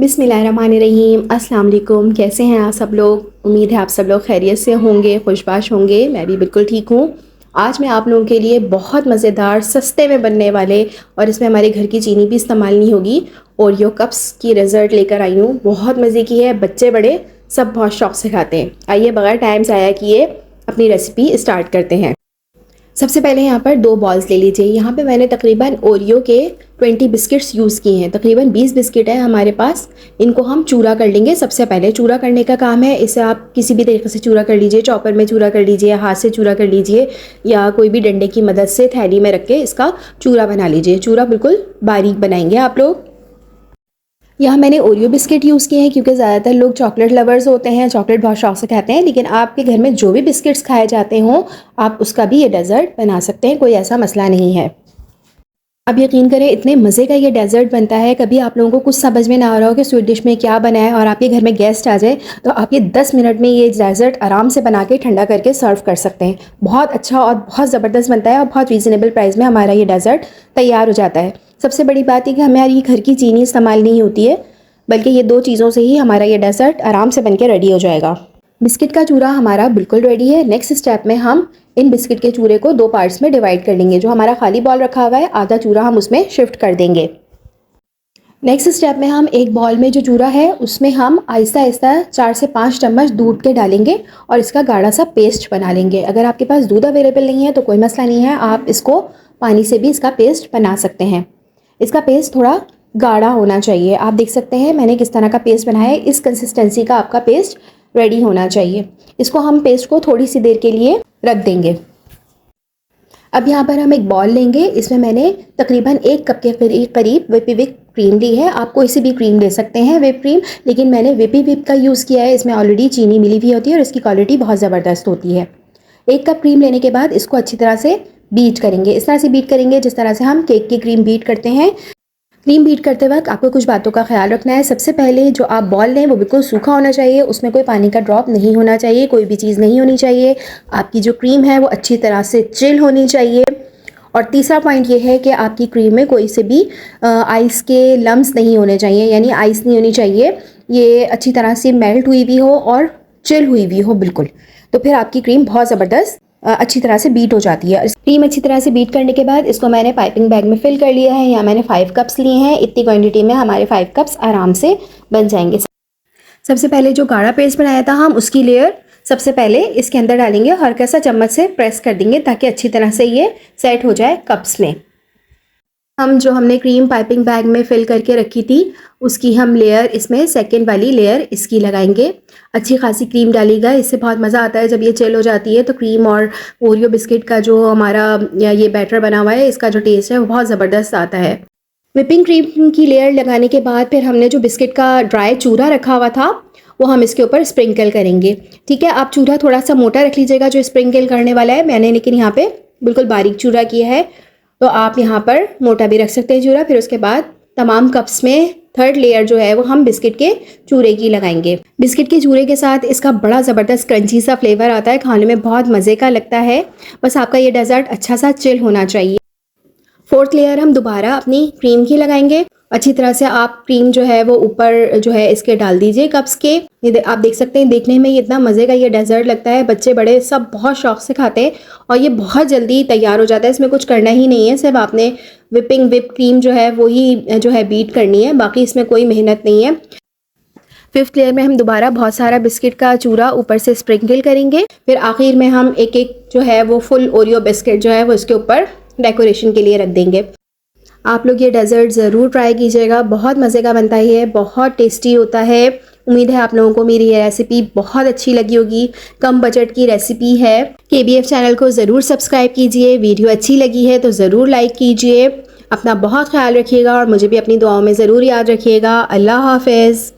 बिस्मिल्लाहिर्रहमानिर्रहीम। अस्सलाम वालेकुम। कैसे हैं आप सब लोग? उम्मीद है आप सब लोग खैरियत से होंगे, खुशबाश होंगे। मैं भी बिल्कुल ठीक हूँ। आज मैं आप लोगों के लिए बहुत मज़ेदार सस्ते में बनने वाले और इसमें हमारे घर की चीनी भी इस्तेमाल नहीं होगी ओरियो कप्स की रिज़ल्ट लेकर आई हूँ। बहुत मज़े की है, बच्चे बड़े सब बहुत शौक़ से खाते हैं। आइए बगैर टाइम ज़ाया किए अपनी रेसिपी स्टार्ट करते हैं। सबसे पहले यहाँ पर 2 बॉल्स ले लीजिए। यहाँ पे मैंने तकरीबन ओरियो के 20 बिस्किट्स यूज़ किए हैं। तकरीबन 20 बिस्किट है हमारे पास। इनको हम चूरा कर लेंगे। सबसे पहले चूरा करने का काम है। इसे आप किसी भी तरीके से चूरा कर लीजिए, चॉपर में चूरा कर लीजिए, हाथ से चूरा कर लीजिए या कोई भी डंडे की मदद से थैली में रख के इसका चूरा बना लीजिए। चूरा बिल्कुल बारीक बनाएंगे आप लोग। यहाँ मैंने ओरियो बिस्किट यूज़ किए हैं क्योंकि ज़्यादातर लोग चॉकलेट लवर्स होते हैं, चॉकलेट बहुत शौक से खाते हैं। लेकिन आपके घर में जो भी बिस्किट्स खाए जाते हों आप उसका भी ये डेज़र्ट बना सकते हैं, कोई ऐसा मसला नहीं है। अब यकीन करें इतने मज़े का ये डेज़र्ट बनता है। कभी आप लोगों को कुछ समझ में ना आ रहा हो कि स्वीट डिश में क्या बनाए और आपके घर में गेस्ट आ जाए तो आप ये 10 मिनट में ये डेज़र्ट आराम से बना के ठंडा करके सर्व कर सकते हैं। बहुत अच्छा और बहुत ज़बरदस्त बनता है और बहुत रीज़नेबल प्राइस में हमारा ये डेज़र्ट तैयार हो जाता है। सबसे बड़ी बात है कि हमारी घर की चीनी इस्तेमाल नहीं होती है, बल्कि ये 2 चीज़ों से ही हमारा ये डेज़र्ट आराम से बन के रेडी हो जाएगा। बिस्किट का चूरा हमारा बिल्कुल रेडी है। नेक्स्ट स्टेप में हम इन बिस्किट के चूरे को 2 पार्ट्स में डिवाइड कर लेंगे। जो हमारा खाली बॉल रखा हुआ है आधा चूरा हम उसमें शिफ्ट कर देंगे। नेक्स्ट स्टेप में हम एक बॉल में जो चूरा है उसमें हम आहिस्ता आहिस्ता 4 से 5 चम्मच दूध के डालेंगे और इसका गाढ़ा सा पेस्ट बना लेंगे। अगर आपके पास दूध अवेलेबल नहीं है तो कोई मसला नहीं है, आप इसको पानी से भी इसका पेस्ट बना सकते हैं। इसका पेस्ट थोड़ा गाढ़ा होना चाहिए। आप देख सकते हैं मैंने किस तरह का पेस्ट बनाया है। इस कंसिस्टेंसी का आपका पेस्ट रेडी होना चाहिए। इसको हम पेस्ट को थोड़ी सी देर के लिए रख देंगे। अब यहाँ पर हम एक बॉल लेंगे। इसमें मैंने तकरीबन 1 कप के करीब विपी विप क्रीम ली है। आप कोई सी भी क्रीम ले सकते हैं विप क्रीम, लेकिन मैंने विपी विप का यूज़ किया है। इसमें ऑलरेडी चीनी मिली हुई होती है और इसकी क्वालिटी बहुत ज़बरदस्त होती है। 1 कप क्रीम लेने के बाद इसको अच्छी तरह से बीट करेंगे। इस तरह से बीट करेंगे जिस तरह से हम केक की क्रीम बीट करते हैं। क्रीम बीट करते वक्त आपको कुछ बातों का ख्याल रखना है। सबसे पहले जो आप बॉल लें वो बिल्कुल सूखा होना चाहिए, उसमें कोई पानी का ड्रॉप नहीं होना चाहिए, कोई भी चीज़ नहीं होनी चाहिए। आपकी जो क्रीम है वो अच्छी तरह से चिल होनी चाहिए। और तीसरा पॉइंट ये है कि आपकी क्रीम में कोई से भी आइस के लम्स नहीं होने चाहिए, यानी आइस नहीं होनी चाहिए। ये अच्छी तरह से मेल्ट हुई भी हो और चिल हुई भी हो बिल्कुल, तो फिर आपकी क्रीम बहुत ज़बरदस्त अच्छी तरह से बीट हो जाती है। क्रीम अच्छी तरह से बीट करने के बाद इसको मैंने पाइपिंग बैग में फिल कर लिया है। यहाँ मैंने 5 कप्स लिए हैं। इतनी क्वांटिटी में हमारे 5 कप्स आराम से बन जाएंगे। सबसे पहले जो गाढ़ा पेस्ट बनाया था हम उसकी लेयर सबसे पहले इसके अंदर डालेंगे और हल्का सा चम्मच से प्रेस कर देंगे ताकि अच्छी तरह से ये सेट हो जाए कप्स में। हम जो हमने क्रीम पाइपिंग बैग में फिल करके रखी थी उसकी हम लेयर इसमें सेकंड वाली लेयर इसकी लगाएंगे। अच्छी खासी क्रीम डालिएगा, इससे बहुत मज़ा आता है जब ये चिल हो जाती है तो क्रीम और ओरियो बिस्किट का जो हमारा ये बैटर बना हुआ है इसका जो टेस्ट है वो बहुत ज़बरदस्त आता है। व्हिपिंग क्रीम की लेयर लगाने के बाद फिर हमने जो बिस्किट का ड्राई चूरा रखा हुआ था वो हम इसके ऊपर स्प्रिंकल करेंगे। ठीक है, आप चूरा थोड़ा सा मोटा रख लीजिएगा जो स्प्रिंकल करने वाला है। मैंने लेकिन यहाँ पे बिल्कुल बारीक चूरा किया है, तो आप यहाँ पर मोटा भी रख सकते हैं चूरा। फिर उसके बाद तमाम कप्स में 3rd लेयर जो है वो हम बिस्किट के चूरे की लगाएंगे। बिस्किट के चूरे के साथ इसका बड़ा ज़बरदस्त क्रंची सा फ्लेवर आता है, खाने में बहुत मज़े का लगता है। बस आपका ये डेज़र्ट अच्छा सा चिल होना चाहिए। 4th लेयर हम दोबारा अपनी क्रीम की लगाएंगे। अच्छी तरह से आप क्रीम जो है वो ऊपर जो है इसके डाल दीजिए कप्स के। ये आप देख सकते हैं, देखने में ये इतना मज़े का ये डेज़र्ट लगता है। बच्चे बड़े सब बहुत शौक से खाते हैं और ये बहुत जल्दी तैयार हो जाता है। इसमें कुछ करना ही नहीं है, सिर्फ आपने विप क्रीम जो है वही जो है बीट करनी है, बाकी इसमें कोई मेहनत नहीं है। 5th लेयर में हम दोबारा बहुत सारा बिस्किट का चूरा ऊपर से स्प्रिंकल करेंगे। फिर आखिर में हम एक एक जो है वो फुल ओरियो बिस्किट जो है वो इसके ऊपर डेकोरेशन के लिए रख देंगे। आप लोग ये डेज़र्ट ज़रूर ट्राई कीजिएगा, बहुत मज़े का बनता है, बहुत टेस्टी होता है। उम्मीद है आप लोगों को मेरी ये रेसिपी बहुत अच्छी लगी होगी। कम बजट की रेसिपी है। KBF चैनल को ज़रूर सब्सक्राइब कीजिए। वीडियो अच्छी लगी है तो ज़रूर लाइक कीजिए। अपना बहुत ख्याल रखिएगा और मुझे भी अपनी दुआओं में ज़रूर याद रखिएगा। अल्लाह हाफ़िज़।